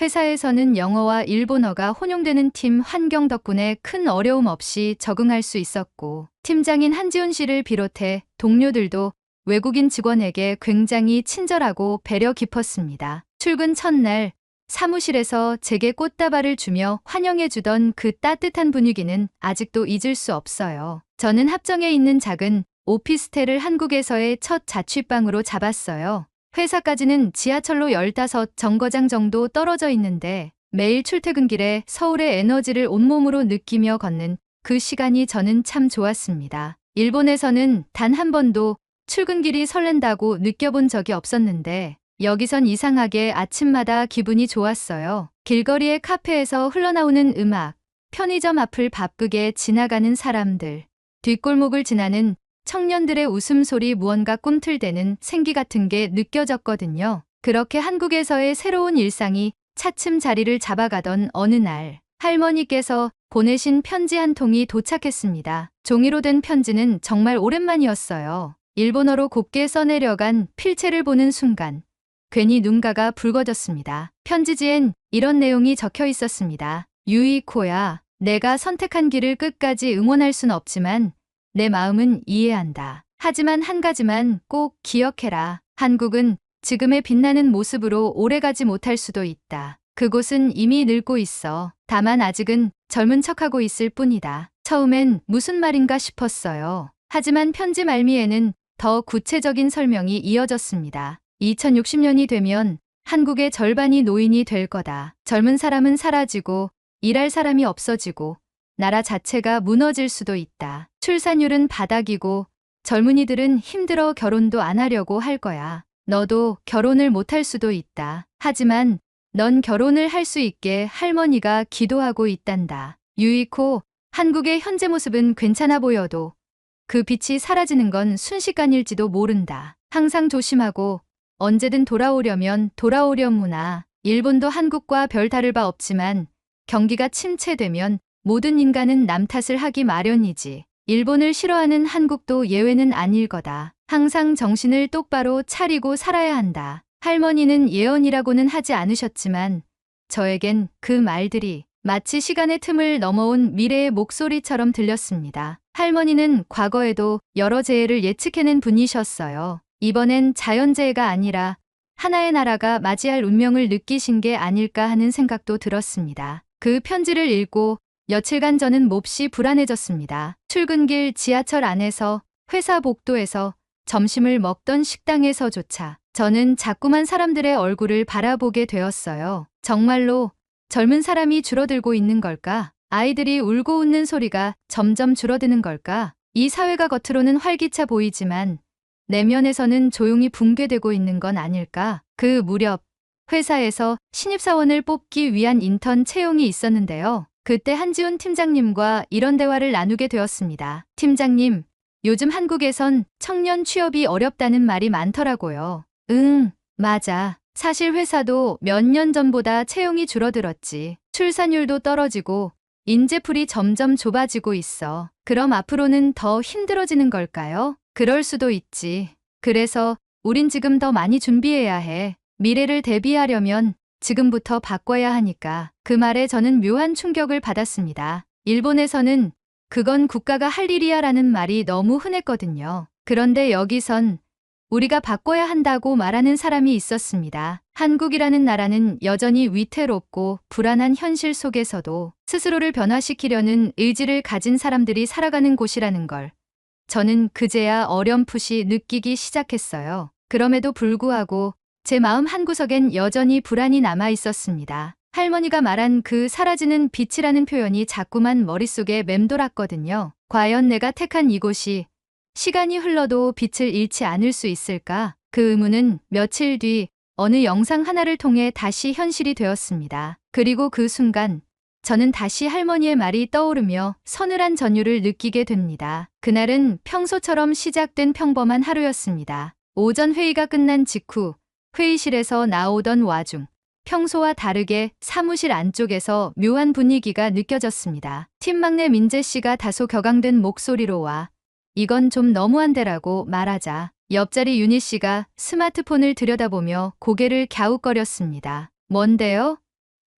회사에서는 영어와 일본어가 혼용되는 팀 환경 덕분에 큰 어려움 없이 적응할 수 있었고 팀장인 한지훈 씨를 비롯해 동료들도 외국인 직원에게 굉장히 친절하고 배려 깊었습니다. 출근 첫날 사무실에서 제게 꽃다발을 주며 환영해주던 그 따뜻한 분위기는 아직도 잊을 수 없어요. 저는 합정에 있는 작은 오피스텔을 한국에서의 첫 자취방으로 잡았어요. 회사까지는 지하철로 15정거장 정도 떨어져 있는데 매일 출퇴근길에 서울의 에너지를 온몸으로 느끼며 걷는 그 시간이 저는 참 좋았습니다. 일본에서는 단 한 번도 출근길이 설렌다고 느껴본 적이 없었는데 여기선 이상하게 아침마다 기분이 좋았어요. 길거리의 카페에서 흘러나오는 음악, 편의점 앞을 바쁘게 지나가는 사람들, 뒷골목을 지나는 청년들의 웃음소리 무언가 꿈틀대는 생기 같은 게 느껴졌거든요. 그렇게 한국에서의 새로운 일상이 차츰 자리를 잡아가던 어느 날 할머니께서 보내신 편지 한 통이 도착했습니다. 종이로 된 편지는 정말 오랜만이었어요. 일본어로 곱게 써내려간 필체를 보는 순간 괜히 눈가가 붉어졌습니다. 편지지엔 이런 내용이 적혀 있었습니다. 유이코야, 내가 선택한 길을 끝까지 응원할 순 없지만 내 마음은 이해한다. 하지만 한 가지만 꼭 기억해라. 한국은 지금의 빛나는 모습으로 오래가지 못할 수도 있다. 그곳은 이미 늙고 있어. 다만 아직은 젊은 척하고 있을 뿐이다. 처음엔 무슨 말인가 싶었어요. 하지만 편지 말미에는 더 구체적인 설명이 이어졌습니다. 2060년이 되면 한국의 절반이 노인이 될 거다. 젊은 사람은 사라지고 일할 사람이 없어지고 나라 자체가 무너질 수도 있다. 출산율은 바닥이고 젊은이들은 힘들어 결혼도 안 하려고 할 거야. 너도 결혼을 못 할 수도 있다. 하지만 넌 결혼을 할 수 있게 할머니가 기도하고 있단다. 유이코, 한국의 현재 모습은 괜찮아 보여도 그 빛이 사라지는 건 순식간일지도 모른다. 항상 조심하고 언제든 돌아오려면 돌아오려무나. 일본도 한국과 별 다를 바 없지만 경기가 침체되면 모든 인간은 남 탓을 하기 마련이지. 일본을 싫어하는 한국도 예외는 아닐 거다. 항상 정신을 똑바로 차리고 살아야 한다. 할머니는 예언이라고는 하지 않으셨지만 저에겐 그 말들이 마치 시간의 틈을 넘어온 미래의 목소리처럼 들렸습니다. 할머니는 과거에도 여러 재해를 예측해낸 분이셨어요. 이번엔 자연재해가 아니라 하나의 나라가 맞이할 운명을 느끼신 게 아닐까 하는 생각도 들었습니다. 그 편지를 읽고 며칠간 저는 몹시 불안해졌습니다. 출근길 지하철 안에서, 회사 복도에서, 점심을 먹던 식당에서조차 저는 자꾸만 사람들의 얼굴을 바라보게 되었어요. 정말로 젊은 사람이 줄어들고 있는 걸까? 아이들이 울고 웃는 소리가 점점 줄어드는 걸까? 이 사회가 겉으로는 활기차 보이지만 내면에서는 조용히 붕괴되고 있는 건 아닐까? 그 무렵 회사에서 신입사원을 뽑기 위한 인턴 채용이 있었는데요. 그때 한지훈 팀장님과 이런 대화를 나누게 되었습니다. 팀장님, 요즘 한국에선 청년 취업이 어렵다는 말이 많더라고요. 응, 맞아. 사실 회사도 몇 년 전보다 채용이 줄어들었지. 출산율도 떨어지고 인재풀이 점점 좁아지고 있어. 그럼 앞으로는 더 힘들어지는 걸까요? 그럴 수도 있지. 그래서 우린 지금 더 많이 준비해야 해. 미래를 대비하려면 지금부터 바꿔야 하니까. 그 말에 저는 묘한 충격을 받았습니다. 일본에서는 그건 국가가 할 일이야 라는 말이 너무 흔했거든요. 그런데 여기선 우리가 바꿔야 한다고 말하는 사람이 있었습니다. 한국이라는 나라는 여전히 위태롭고 불안한 현실 속에서도 스스로를 변화시키려는 의지를 가진 사람들이 살아가는 곳이라는 걸 저는 그제야 어렴풋이 느끼기 시작했어요. 그럼에도 불구하고 제 마음 한구석엔 여전히 불안이 남아 있었습니다. 할머니가 말한 그 사라지는 빛이라는 표현이 자꾸만 머릿속에 맴돌았거든요. 과연 내가 택한 이곳이 시간이 흘러도 빛을 잃지 않을 수 있을까? 그 의문은 며칠 뒤 어느 영상 하나를 통해 다시 현실이 되었습니다. 그리고 그 순간 저는 다시 할머니의 말이 떠오르며 서늘한 전율을 느끼게 됩니다. 그날은 평소처럼 시작된 평범한 하루였습니다. 오전 회의가 끝난 직후 회의실에서 나오던 와중 평소와 다르게 사무실 안쪽에서 묘한 분위기가 느껴졌습니다. 팀 막내 민재 씨가 다소 격앙된 목소리로 와 이건 좀 너무한데라고 말하자 옆자리 윤희 씨가 스마트폰을 들여다보며 고개를 갸웃거렸습니다. 뭔데요?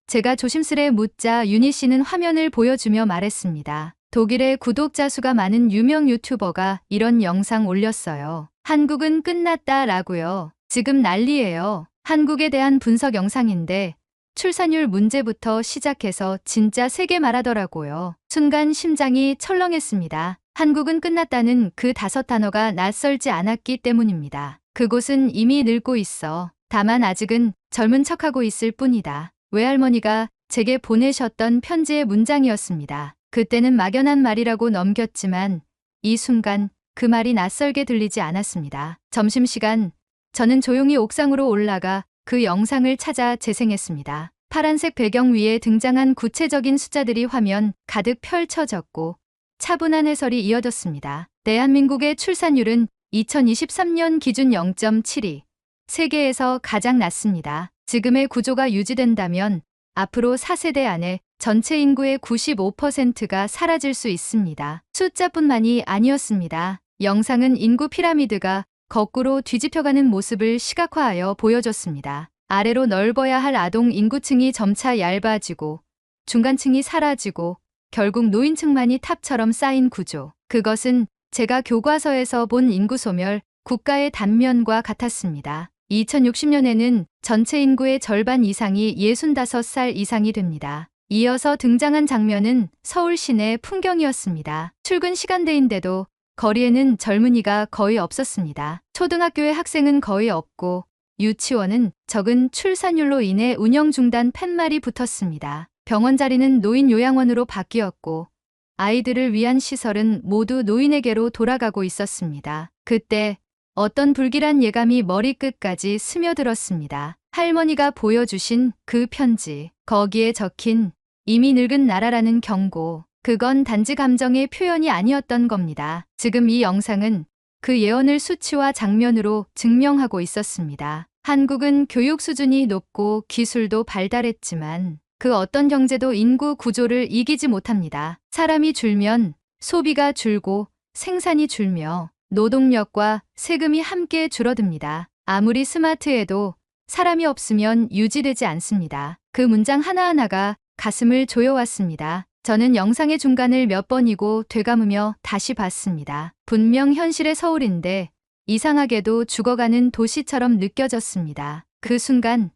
제가 조심스레 묻자 윤희 씨는 화면을 보여주며 말했습니다. 독일의 구독자 수가 많은 유명 유튜버가 이런 영상 올렸어요. 한국은 끝났다 라고요. 지금 난리예요. 한국에 대한 분석 영상인데 출산율 문제부터 시작해서 진짜 세게 말하더라고요. 순간 심장이 철렁했습니다. 한국은 끝났다는 그 5단어가 낯설지 않았기 때문입니다. 그곳은 이미 늙고 있어. 다만 아직은 젊은 척하고 있을 뿐이다. 외할머니가 제게 보내셨던 편지의 문장이었습니다. 그때는 막연한 말이라고 넘겼지만 이 순간 그 말이 낯설게 들리지 않았습니다. 점심시간 저는 조용히 옥상으로 올라가 그 영상을 찾아 재생했습니다. 파란색 배경 위에 등장한 구체적인 숫자들이 화면 가득 펼쳐졌고 차분한 해설이 이어졌습니다. 대한민국의 출산율은 2023년 기준 0.72, 세계에서 가장 낮습니다. 지금의 구조가 유지된다면 앞으로 4세대 안에 전체 인구의 95%가 사라질 수 있습니다. 숫자뿐만이 아니었습니다. 영상은 인구 피라미드가 거꾸로 뒤집혀가는 모습을 시각화하여 보여줬습니다. 아래로 넓어야 할 아동 인구층이 점차 얇아지고 중간층이 사라지고 결국 노인층만이 탑처럼 쌓인 구조. 그것은 제가 교과서에서 본 인구 소멸, 국가의 단면과 같았습니다. 2060년에는 전체 인구의 절반 이상이 65살 이상이 됩니다. 이어서 등장한 장면은 서울 시내 풍경이었습니다. 출근 시간대인데도 거리에는 젊은이가 거의 없었습니다. 초등학교의 학생은 거의 없고 유치원은 적은 출산율로 인해 운영 중단 팻말이 붙었습니다. 병원 자리는 노인 요양원으로 바뀌었고 아이들을 위한 시설은 모두 노인에게로 돌아가고 있었습니다. 그때 어떤 불길한 예감이 머리끝까지 스며들었습니다. 할머니가 보여주신 그 편지. 거기에 적힌 이미 늙은 나라라는 경고. 그건 단지 감정의 표현이 아니었던 겁니다. 지금 이 영상은 그 예언을 수치와 장면으로 증명하고 있었습니다. 한국은 교육 수준이 높고 기술도 발달했지만 그 어떤 경제도 인구 구조를 이기지 못합니다. 사람이 줄면 소비가 줄고 생산이 줄며 노동력과 세금이 함께 줄어듭니다. 아무리 스마트해도 사람이 없으면 유지되지 않습니다. 그 문장 하나하나가 가슴을 조여왔습니다. 저는 영상의 중간을 몇 번이고 되감으며 다시 봤습니다. 분명 현실의 서울인데 이상하게도 죽어가는 도시처럼 느껴졌습니다. 그 순간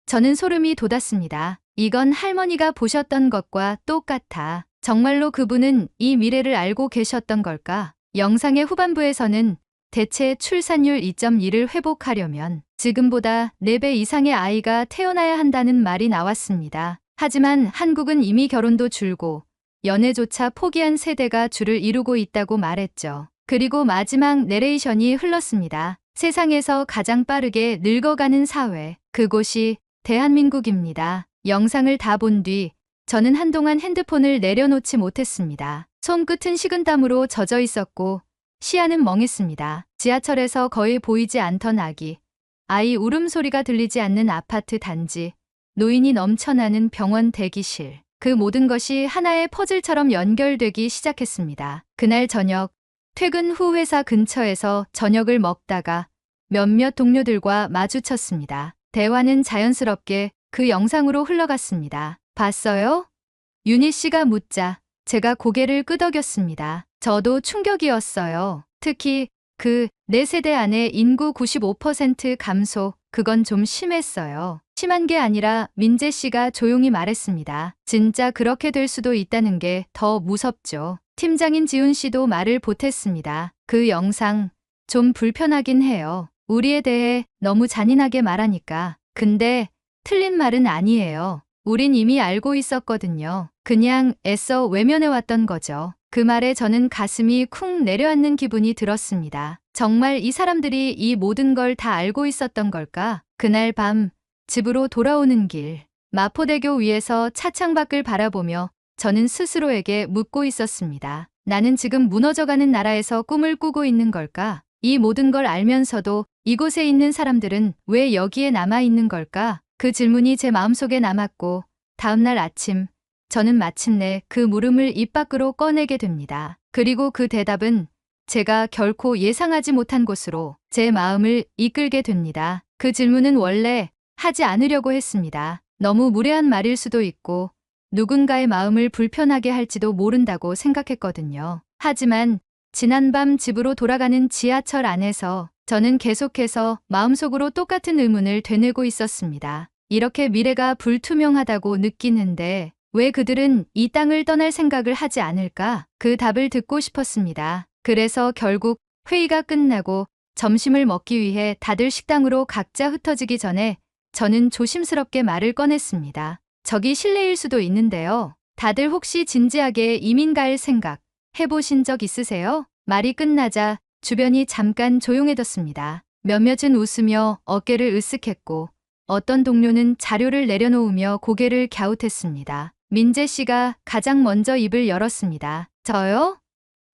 저는 소름이 돋았습니다. 이건 할머니가 보셨던 것과 똑같아. 정말로 그분은 이 미래를 알고 계셨던 걸까? 영상의 후반부에서는 대체 출산율 2.2를 회복하려면 지금보다 4배 이상의 아이가 태어나야 한다는 말이 나왔습니다. 하지만 한국은 이미 결혼도 줄고 연애조차 포기한 세대가 줄을 이루고 있다고 말했죠. 그리고 마지막 내레이션이 흘렀습니다. 세상에서 가장 빠르게 늙어가는 사회, 그곳이 대한민국입니다. 영상을 다 본 뒤 저는 한동안 핸드폰을 내려놓지 못했습니다. 손끝은 식은땀으로 젖어 있었고 시야는 멍했습니다. 지하철에서 거의 보이지 않던 아이 울음소리가 들리지 않는 아파트 단지, 노인이 넘쳐나는 병원 대기실. 그 모든 것이 하나의 퍼즐처럼 연결되기 시작했습니다. 그날 저녁, 퇴근 후 회사 근처에서 저녁을 먹다가 몇몇 동료들과 마주쳤습니다. 대화는 자연스럽게 그 영상으로 흘러갔습니다. 봤어요? 윤희 씨가 묻자 제가 고개를 끄덕였습니다. 저도 충격이었어요. 특히 그 내 세대 안에 인구 95% 감소, 그건 좀 심했어요. 심한 게 아니라 민재 씨가 조용히 말했습니다. 진짜 그렇게 될 수도 있다는 게 더 무섭죠. 팀장인 지훈 씨도 말을 보탰습니다. 그 영상 좀 불편하긴 해요. 우리에 대해 너무 잔인하게 말하니까. 근데 틀린 말은 아니에요. 우린 이미 알고 있었거든요. 그냥 애써 외면해왔던 거죠. 그 말에 저는 가슴이 쿵 내려앉는 기분이 들었습니다. 정말 이 사람들이 이 모든 걸 다 알고 있었던 걸까? 그날 밤 집으로 돌아오는 길, 마포대교 위에서 차창 밖을 바라보며 저는 스스로에게 묻고 있었습니다. 나는 지금 무너져가는 나라에서 꿈을 꾸고 있는 걸까? 이 모든 걸 알면서도 이곳에 있는 사람들은 왜 여기에 남아 있는 걸까? 그 질문이 제 마음속에 남았고 다음날 아침 저는 마침내 그 물음을 입 밖으로 꺼내게 됩니다. 그리고 그 대답은 제가 결코 예상하지 못한 곳으로 제 마음을 이끌게 됩니다. 그 질문은 원래 하지 않으려고 했습니다. 너무 무례한 말일 수도 있고 누군가의 마음을 불편하게 할지도 모른다고 생각했거든요. 하지만 지난밤 집으로 돌아가는 지하철 안에서 저는 계속해서 마음속으로 똑같은 의문을 되뇌고 있었습니다. 이렇게 미래가 불투명하다고 느끼는데 왜 그들은 이 땅을 떠날 생각을 하지 않을까? 그 답을 듣고 싶었습니다. 그래서 결국 회의가 끝나고 점심을 먹기 위해 다들 식당으로 각자 흩어지기 전에 저는 조심스럽게 말을 꺼냈습니다. 저기 실례일 수도 있는데요. 다들 혹시 진지하게 이민 갈 생각 해보신 적 있으세요? 말이 끝나자 주변이 잠깐 조용해졌습니다. 몇몇은 웃으며 어깨를 으쓱했고 어떤 동료는 자료를 내려놓으며 고개를 갸웃했습니다. 민재 씨가 가장 먼저 입을 열었습니다. 저요?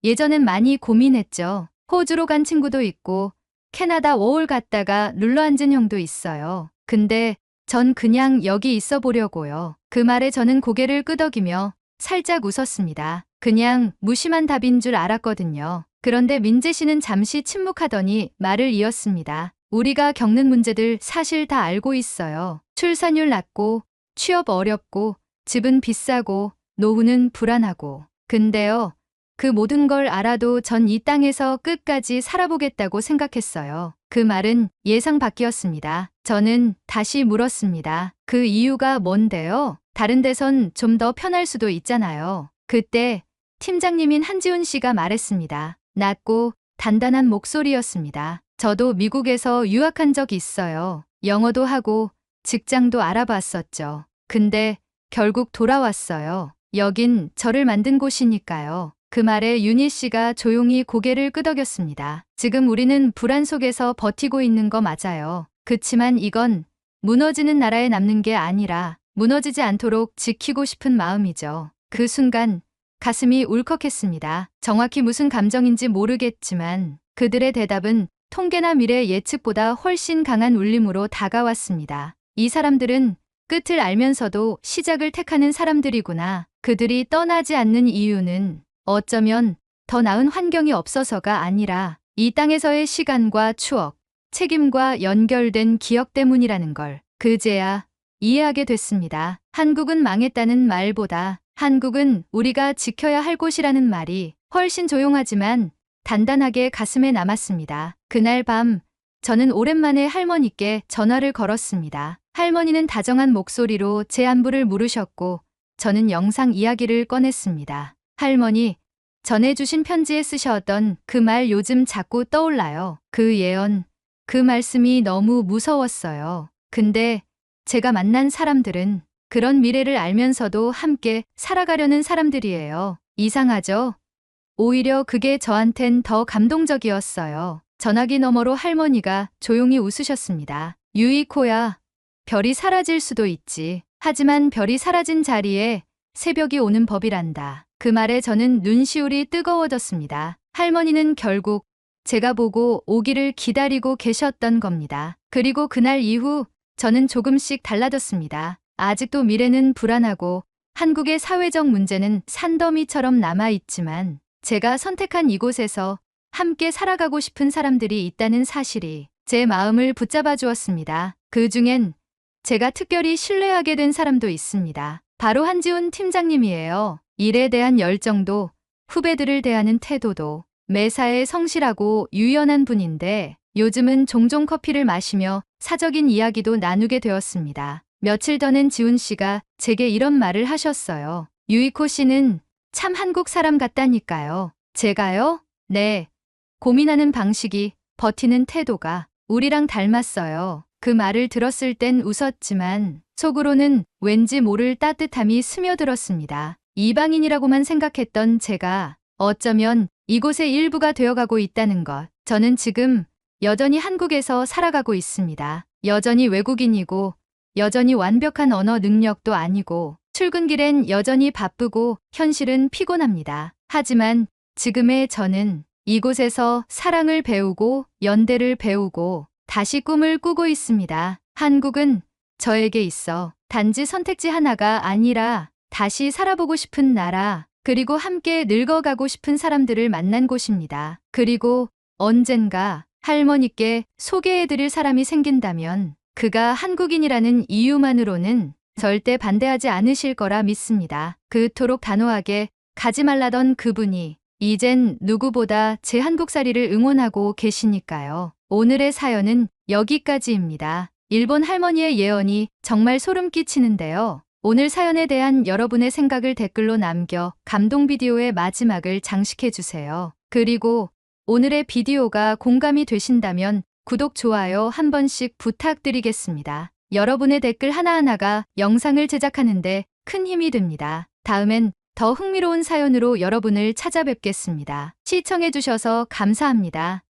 예전엔 많이 고민했죠. 호주로 간 친구도 있고 캐나다 워홀 갔다가 눌러앉은 형도 있어요. 근데 전 그냥 여기 있어 보려고요. 그 말에 저는 고개를 끄덕이며 살짝 웃었습니다. 그냥 무심한 답인 줄 알았거든요. 그런데 민재 씨는 잠시 침묵하더니 말을 이었습니다. 우리가 겪는 문제들 사실 다 알고 있어요. 출산율 낮고 취업 어렵고 집은 비싸고 노후는 불안하고. 근데요. 그 모든 걸 알아도 전 이 땅에서 끝까지 살아보겠다고 생각했어요. 그 말은 예상 밖이었습니다. 저는 다시 물었습니다. 그 이유가 뭔데요? 다른 데선 좀 더 편할 수도 있잖아요. 그때 팀장님인 한지훈 씨가 말했습니다. 낮고 단단한 목소리였습니다. 저도 미국에서 유학한 적 있어요. 영어도 하고 직장도 알아봤었죠. 근데 결국 돌아왔어요. 여긴 저를 만든 곳이니까요. 그 말에 윤희 씨가 조용히 고개를 끄덕였습니다. 지금 우리는 불안 속에서 버티고 있는 거 맞아요. 그치만 이건 무너지는 나라에 남는 게 아니라 무너지지 않도록 지키고 싶은 마음이죠. 그 순간 가슴이 울컥했습니다. 정확히 무슨 감정인지 모르겠지만 그들의 대답은 통계나 미래 예측보다 훨씬 강한 울림으로 다가왔습니다. 이 사람들은 끝을 알면서도 시작을 택하는 사람들이구나. 그들이 떠나지 않는 이유는 어쩌면 더 나은 환경이 없어서가 아니라 이 땅에서의 시간과 추억, 책임과 연결된 기억 때문이라는 걸 그제야 이해하게 됐습니다. 한국은 망했다는 말보다 한국은 우리가 지켜야 할 곳이라는 말이 훨씬 조용하지만 단단하게 가슴에 남았습니다. 그날 밤 저는 오랜만에 할머니께 전화를 걸었습니다. 할머니는 다정한 목소리로 제 안부를 물으셨고 저는 영상 이야기를 꺼냈습니다. 할머니, 전해주신 편지에 쓰셨던 그 말 요즘 자꾸 떠올라요. 그 예언, 그 말씀이 너무 무서웠어요. 근데 제가 만난 사람들은 그런 미래를 알면서도 함께 살아가려는 사람들이에요. 이상하죠? 오히려 그게 저한텐 더 감동적이었어요. 전화기 너머로 할머니가 조용히 웃으셨습니다. 유이코야, 별이 사라질 수도 있지. 하지만 별이 사라진 자리에 새벽이 오는 법이란다. 그 말에 저는 눈시울이 뜨거워졌습니다. 할머니는 결국 제가 보고 오기를 기다리고 계셨던 겁니다. 그리고 그날 이후 저는 조금씩 달라졌습니다. 아직도 미래는 불안하고 한국의 사회적 문제는 산더미처럼 남아있지만 제가 선택한 이곳에서 함께 살아가고 싶은 사람들이 있다는 사실이 제 마음을 붙잡아 주었습니다. 그 중엔 제가 특별히 신뢰하게 된 사람도 있습니다. 바로 한지훈 팀장님이에요. 일에 대한 열정도 후배들을 대하는 태도도 매사에 성실하고 유연한 분인데 요즘은 종종 커피를 마시며 사적인 이야기도 나누게 되었습니다. 며칠 전엔 지훈 씨가 제게 이런 말을 하셨어요. 유이코 씨는 참 한국 사람 같다니까요. 제가요? 네. 고민하는 방식이, 버티는 태도가 우리랑 닮았어요. 그 말을 들었을 땐 웃었지만 속으로는 왠지 모를 따뜻함이 스며들었습니다. 이방인이라고만 생각했던 제가 어쩌면 이곳의 일부가 되어가고 있다는 것. 저는 지금 여전히 한국에서 살아가고 있습니다. 여전히 외국인이고 여전히 완벽한 언어 능력도 아니고 출근길엔 여전히 바쁘고 현실은 피곤합니다. 하지만 지금의 저는 이곳에서 사랑을 배우고 연대를 배우고 다시 꿈을 꾸고 있습니다. 한국은 저에게 있어 단지 선택지 하나가 아니라 다시 살아보고 싶은 나라, 그리고 함께 늙어가고 싶은 사람들을 만난 곳입니다. 그리고 언젠가 할머니께 소개해드릴 사람이 생긴다면 그가 한국인이라는 이유만으로는 절대 반대하지 않으실 거라 믿습니다. 그토록 단호하게 가지 말라던 그분이 이젠 누구보다 제 한국살이를 응원하고 계시니까요. 오늘의 사연은 여기까지입니다. 일본 할머니의 예언이 정말 소름 끼치는데요. 오늘 사연에 대한 여러분의 생각을 댓글로 남겨 감동 비디오의 마지막을 장식해주세요. 그리고 오늘의 비디오가 공감이 되신다면 구독, 좋아요 한 번씩 부탁드리겠습니다. 여러분의 댓글 하나하나가 영상을 제작하는데 큰 힘이 됩니다. 다음엔 더 흥미로운 사연으로 여러분을 찾아뵙겠습니다. 시청해주셔서 감사합니다.